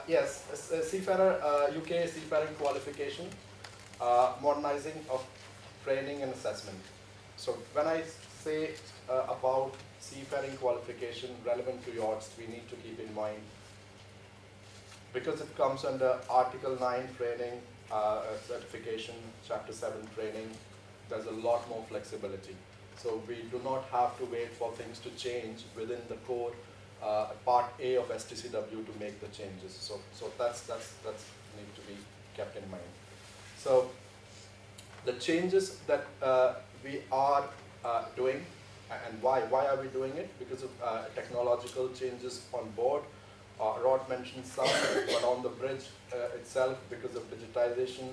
Yes, seafarer, UK seafaring qualification, modernizing of training and assessment. So when I say about seafaring qualification relevant to yachts, we need to keep in mind, because it comes under Article 9 training, certification, Chapter 7 training, there's a lot more flexibility. So we do not have to wait for things to change within the code, Part A of STCW to make the changes. So that's need to be kept in mind. So the changes that we are doing, and why are we doing it? Because of technological changes on board. Rod mentioned some, but on the bridge itself, because of digitization,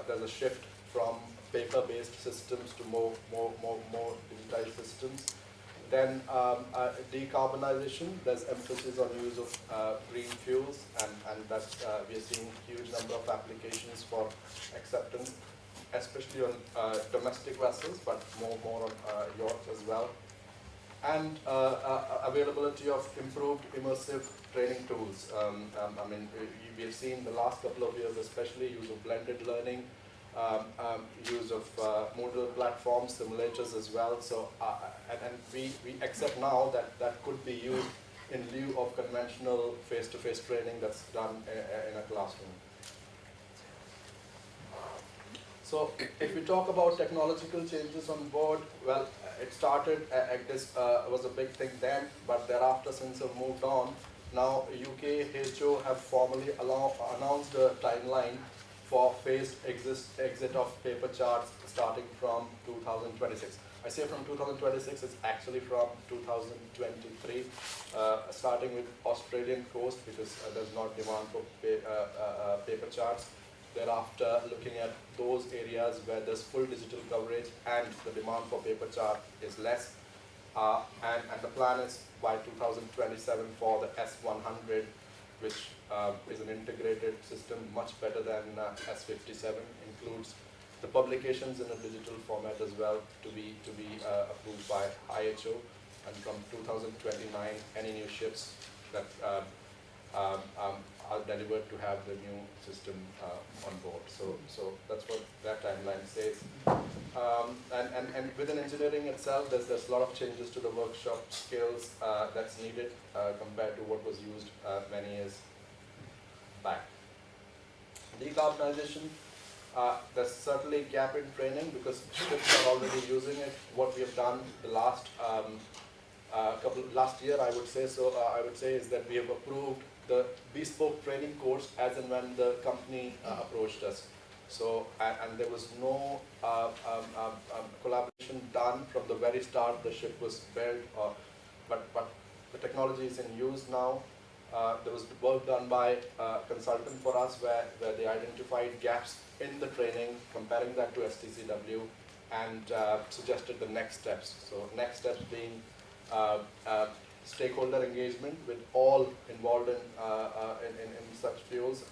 there's a shift from paper-based systems to more digitized systems. Then decarbonization, there's emphasis on use of green fuels, and that we are seeing huge number of applications for acceptance, especially on domestic vessels, but more on yachts as well. And availability of improved immersive training tools. I mean, we have seen the last couple of years, especially use of blended learning, use of Moodle platforms, simulators as well. So, and we accept now that that could be used in lieu of conventional face-to-face training that's done in a classroom. So if we talk about technological changes on board, well, it started, this was a big thing then, but thereafter, since we've moved on, now UKHO have formally announced a timeline for phased exit of paper charts starting from 2026. I say from 2026, it's actually from 2023, starting with Australian coast, because there's not demand for paper charts. Thereafter, looking at those areas where there's full digital coverage and the demand for paper chart is less. And the plan is by 2027 for the S100, which is an integrated system, much better than S57, includes the publications in a digital format as well to be approved by IHO. And from 2029, any new ships that are delivered to have the new system on board. So that's what that timeline says. And within engineering itself, there's a lot of changes to the workshop skills that's needed compared to what was used many years back. Decarbonization, there's certainly a gap in training because ships are already using it. What we have done the last last year, I would say, is that we have approved the bespoke training course as and when the company approached us. So, and there was no collaboration done from the very start the ship was built, but the technology is in use now. There was work done by a consultant for us where they identified gaps in the training, comparing that to STCW, and suggested the next steps. So next steps being stakeholder engagement with all involved in such fuels,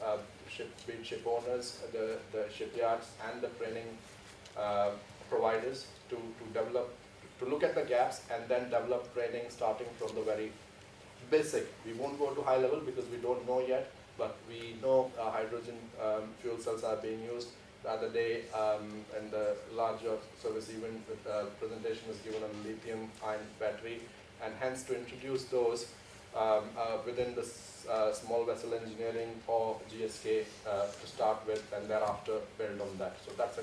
ship owners, the shipyards, and the training providers to look at the gaps and then develop training starting from the very basic. We won't go to high level because we don't know yet, but we know hydrogen fuel cells are being used. The other day in the larger service event, presentation was given on lithium-ion battery, and hence to introduce those within the small vessel engineering or GSK to start with, and thereafter build on that. So that's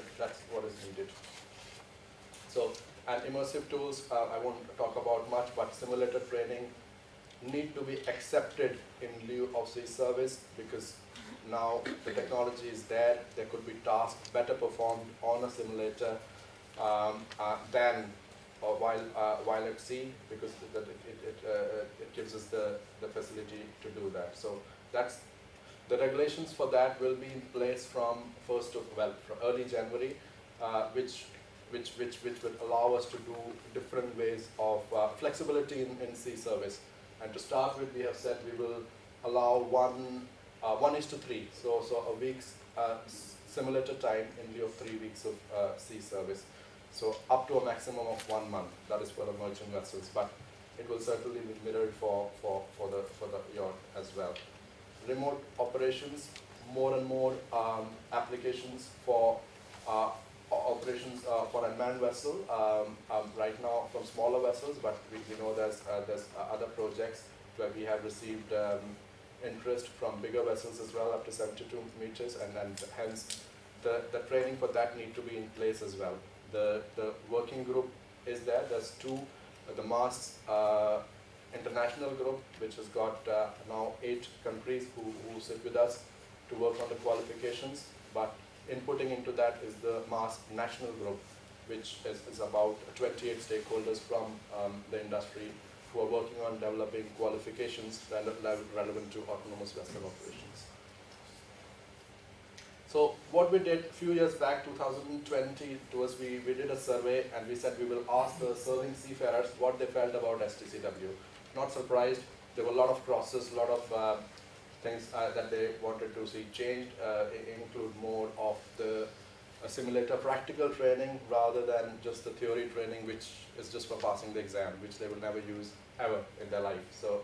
what is needed. So, and immersive tools, I won't talk about much, but simulator training need to be accepted in lieu of sea service, because now the technology is there. There could be tasks better performed on a simulator than while at sea, because it gives us the facility to do that. So that's the regulations for that will be in place from from early January, which would allow us to do different ways of flexibility in sea service. And to start with, we have said we will allow 1:3, so a week's simulator time in lieu of 3 weeks of sea service. So up to a maximum of 1 month. That is for the merchant vessels, but it will certainly be mirrored for the yacht as well. remote operations, more and more applications for operations for unmanned vessel. Right now from smaller vessels, but we know there's other projects where we have received interest from bigger vessels as well, up to 72 meters, and hence the training for that need to be in place as well. The working group is there. There's two, the MAS international group, which has got now 8 countries who sit with us to work on the qualifications, but inputting into that is the MAS national group, which is about 28 stakeholders from the industry who are working on developing qualifications relevant to autonomous vessel operations. So what we did a few years back, 2020, was we did a survey and we said we will ask the serving seafarers what they felt about STCW. Not surprised, there were a lot of crosses, a lot of things that they wanted to see changed, include more of the simulator practical training rather than just the theory training, which is just for passing the exam, which they will never use ever in their life. So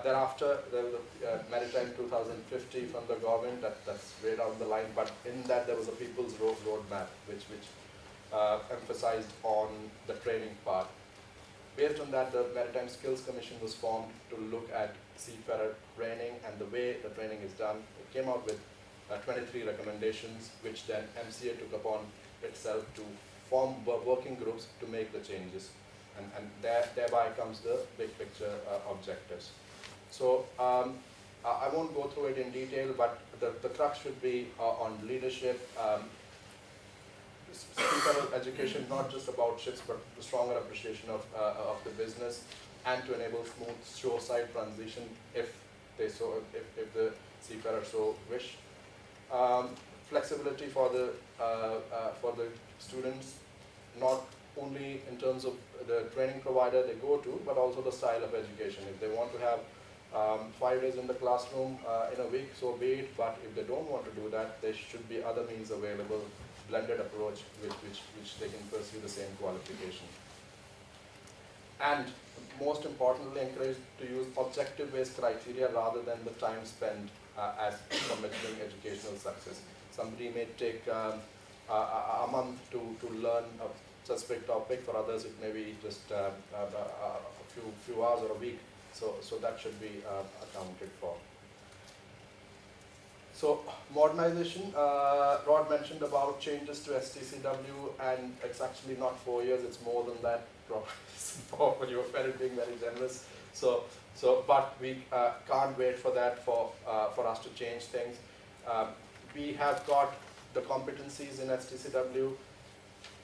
thereafter, there was a Maritime 2050 from the government, that's way down the line, but in that there was a People's Roadmap, which emphasized on the training part. Based on that, the Maritime Skills Commission was formed to look at seafarer training and the way the training is done. It came out with 23 recommendations, which then MCA took upon itself to form working groups to make the changes. And thereby comes the big picture objectives. So I won't go through it in detail, but the crux should be on leadership, seafarer education, not just about ships, but the stronger appreciation of the business, and to enable smooth shoreside transition if the seafarer so wish. Flexibility for the students, not only in terms of the training provider they go to, but also the style of education. If they want to have 5 days in the classroom in a week, so be it, but if they don't want to do that, there should be other means available, blended approach, which they can pursue the same qualification. And most importantly, encourage to use objective-based criteria rather than the time spent as for measuring educational success. Somebody may take a month to learn a specific topic. For others, it may be just a few hours or a week. So that should be accounted for. So modernization, Rod mentioned about changes to STCW, and it's actually not 4 years, it's more than that, probably you were being very generous. But we can't wait for that for us to change things. We have got the competencies in STCW.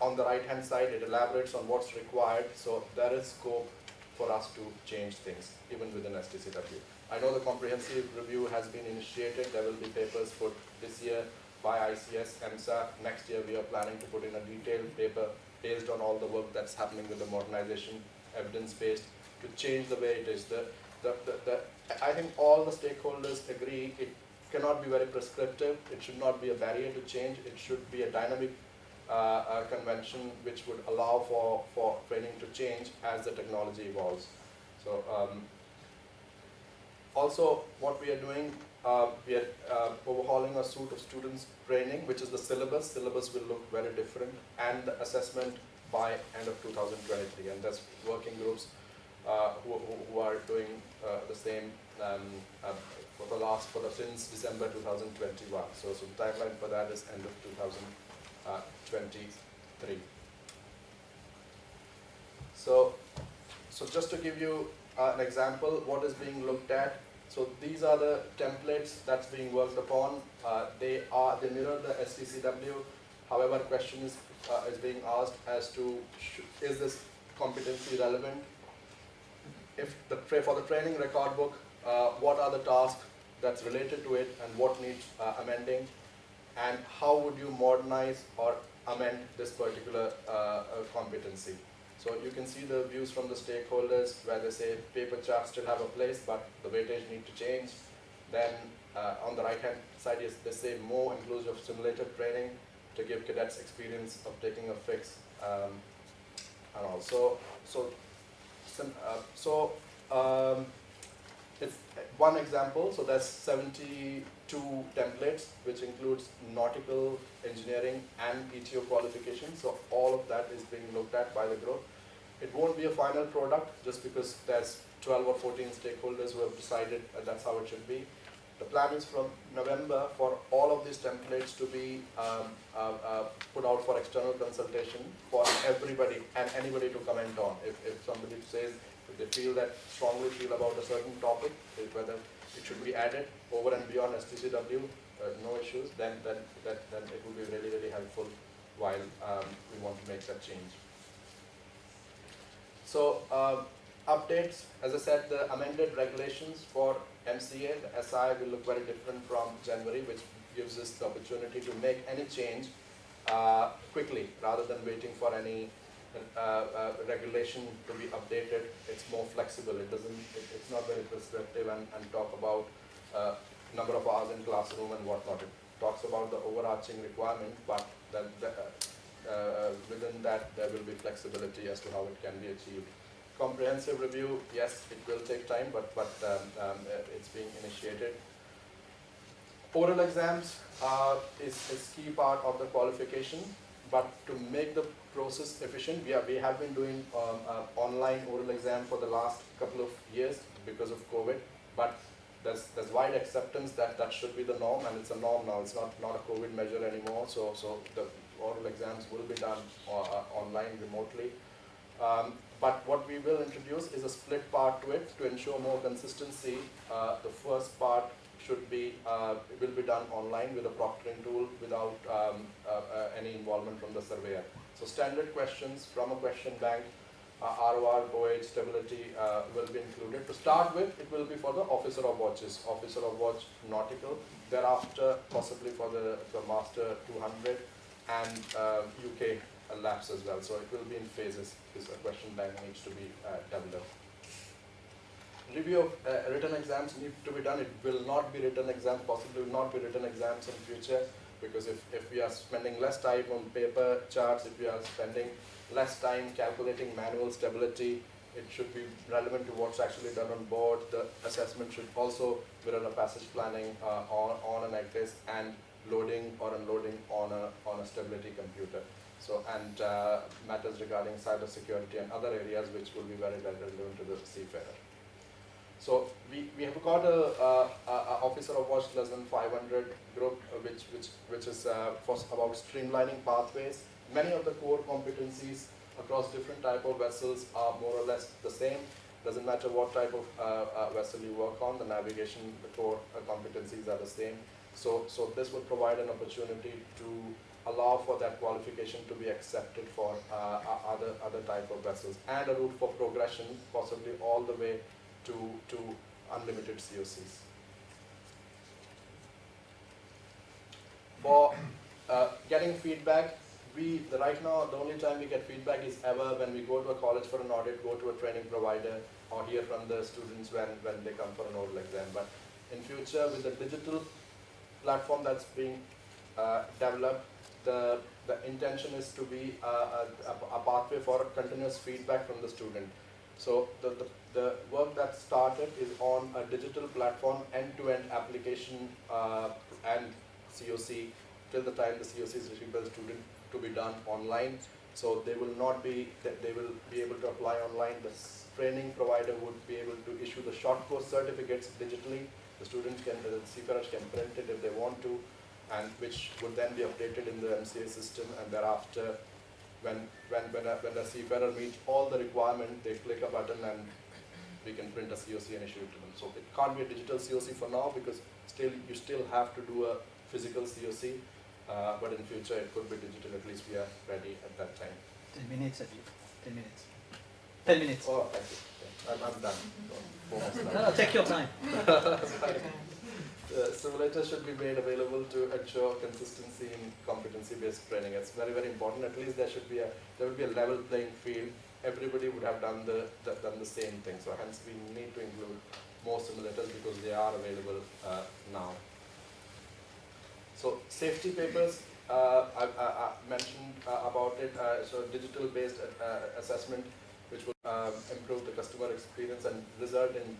On the right hand side, it elaborates on what's required, so there is scope for us to change things, even within STCW. I know the comprehensive review has been initiated. There will be papers put this year by ICS, MCA. Next year we are planning to put in a detailed paper based on all the work that's happening with the modernization, evidence-based, to change the way it is. I think all the stakeholders agree it cannot be very prescriptive. It should not be a barrier to change. It should be a dynamic convention which would allow for training to change as the technology evolves. So also what we are doing, we are overhauling a suite of students training, which is the syllabus. Syllabus will look very different, and the assessment by end of 2023. And that's working groups who are doing the same since December 2021. So the timeline for that is end of 2023. So just to give you an example, what is being looked at. So these are the templates that's being worked upon. They mirror the STCW. However, question is being asked as to is this competency relevant? For the training record book, what are the tasks that's related to it and what needs amending, and how would you modernize or amend this particular competency? So you can see the views from the stakeholders where they say paper charts still have a place, but the weightage need to change. Then on the right hand side, yes, they say more inclusive simulator training to give cadets experience of taking a fix, and also one example, so there's 72 templates, which includes nautical, engineering, and PTO qualifications. So all of that is being looked at by the group. It won't be a final product just because there's 12 or 14 stakeholders who have decided that's how it should be. The plan is from November for all of these templates to be put out for external consultation for everybody and anybody to comment on. If somebody says, if they feel that, strongly feel about a certain topic, whether it should be added over and beyond STCW, no issues, then it will be really, really helpful while we want to make that change. So updates, as I said, the amended regulations for MCA, the SI will look very different from January, which gives us the opportunity to make any change quickly rather than waiting for any regulation to be updated. It's more flexible. It's not very prescriptive and talk about number of hours in classroom and whatnot. It talks about the overarching requirement, but then within that there will be flexibility as to how it can be achieved. Comprehensive review, yes, it will take time, but it's being initiated. Oral exams is key part of the qualification, but to make the process efficient, we have been doing online oral exam for the last couple of years because of COVID, but there's wide acceptance that that should be the norm, and it's a norm now. It's not a COVID measure anymore, so the oral exams will be done online, remotely. But what we will introduce is a split part to it to ensure more consistency. The first part should be will be done online with a proctoring tool without any involvement from the surveyor. So standard questions from a question bank, ROR, OH, stability will be included. To start with, it will be for the officer of watches, officer of watch nautical. Thereafter, possibly for the master 200 and UK labs as well. So it will be in phases. This question bank needs to be developed. Review of written exams need to be done. It will not be written exams, possibly will not be written exams in future, because if we are spending less time on paper charts, if we are spending less time calculating manual stability, it should be relevant to what's actually done on board. The assessment should also mirror a passage planning on an egg test and loading or unloading on a stability computer. So, and matters regarding cyber security and other areas which will be very relevant to the seafarer. So we have got a officer of watch less than 500 group, which is for about streamlining pathways. Many of the core competencies across different type of vessels are more or less the same. Doesn't matter what type of vessel you work on, the navigation, the core competencies are the same. So this would provide an opportunity to allow for that qualification to be accepted for other type of vessels, and a route for progression, possibly all the way to unlimited COCs. For getting feedback, right now the only time we get feedback is ever when we go to a college for an audit, go to a training provider, or hear from the students when they come for an oral exam. But in future, with the digital platform that's being developed, the intention is to be a pathway for continuous feedback from the student. So the work that started is on a digital platform, end-to-end application and COC, till the time the COC is received by the student, to be done online. So they will be able to apply online. The training provider would be able to issue the short course certificates digitally. The students the seafarers can print it if they want to, and which would then be updated in the MCA system, and thereafter, when the seafarer meets all the requirements, they click a button and we can print a COC and issue it to them. So it can't be a digital COC for now, because you still have to do a physical COC, but in future it could be digital. At least we are ready at that time. 10 minutes, Agit. 10 minutes. 10 minutes. Oh, thank you. I'm done. No, take your time. The simulator should be made available to ensure consistency in competency-based training. It's very, very important. At least there would be a level playing field. Everybody would have done the same thing. So hence we need to include more simulators because they are available now. So safety papers, I mentioned about it. So digital-based assessment, which will improve the customer experience and result in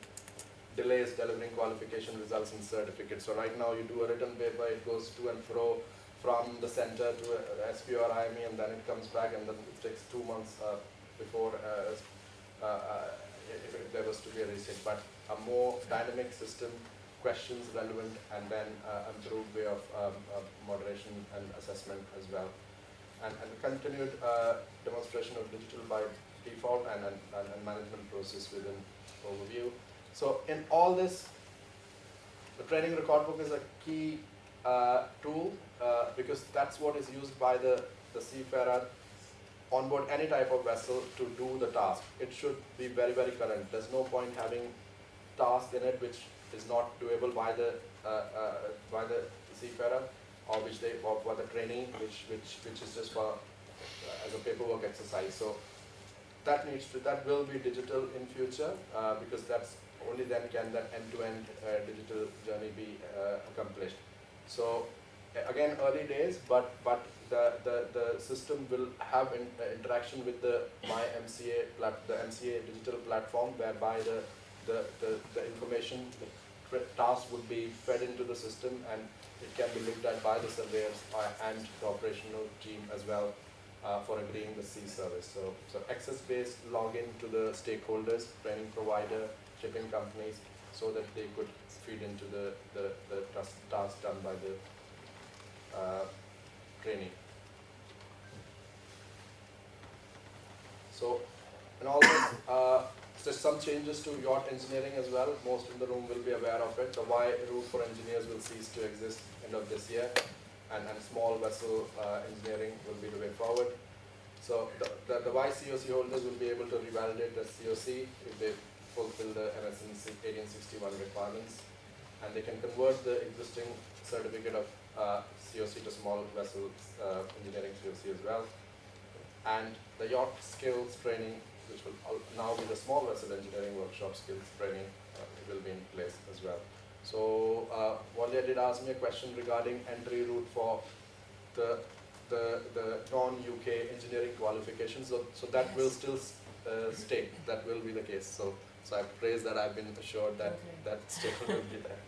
delays delivering qualification results in certificates. So right now you do a written paper, it goes to and fro from the center to SP or IME, and then it comes back, and then it takes 2 months before if there was to be a reset. But a more dynamic system, questions relevant, and then improved way of moderation and assessment as well. And continued demonstration of digital by default and management process within overview. So in all this, the training record book is a key tool because that's what is used by the seafarer on board any type of vessel to do the task. It should be very, very current. There's no point having task in it which is not doable by the seafarer, or which they or for the training, which is just for as a paperwork exercise. So that will be digital in future because that's only then can that end-to-end digital journey be accomplished. So again, early days, but the system will have interaction with the the MCA digital platform, whereby the information, the task would be fed into the system, and it can be looked at by the surveyors and the operational team as well for agreeing the sea service. So access-based login to the stakeholders, training provider, shipping companies, so that they could feed into the task done by the trainee. So in all this, there's some changes to yacht engineering as well. Most in the room will be aware of it. The Y route for engineers will cease to exist end of this year, and small vessel engineering will be the way forward. So the Y COC holders will be able to revalidate the COC if they fulfill the MSN 1861 requirements, and they can convert the existing certificate of COC to small vessel engineering COC as well. And the yacht skills training, which will now be the small vessel engineering workshop skills training, will be in place as well. So Wally did ask me a question regarding entry route for the non-UK engineering qualifications. So that will still stay. That will be the case. So I praise that I've been assured that that still will be there.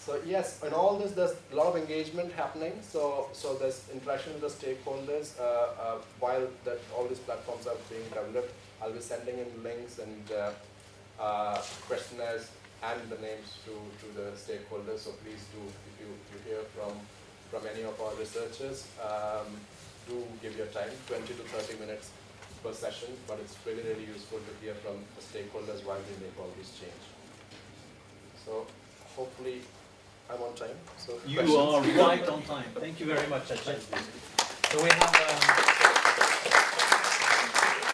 So yes, in all this, there's a lot of engagement happening. So there's interaction with the stakeholders while all these platforms are being developed. I'll be sending in links and questionnaires and the names to the stakeholders. So please do, if you hear from any of our researchers, do give your time, 20 to 30 minutes per session. But it's really, really useful to hear from the stakeholders while they make all these changes. So hopefully I'm on time. So you are right on time. Thank you very much, Ajit. So we have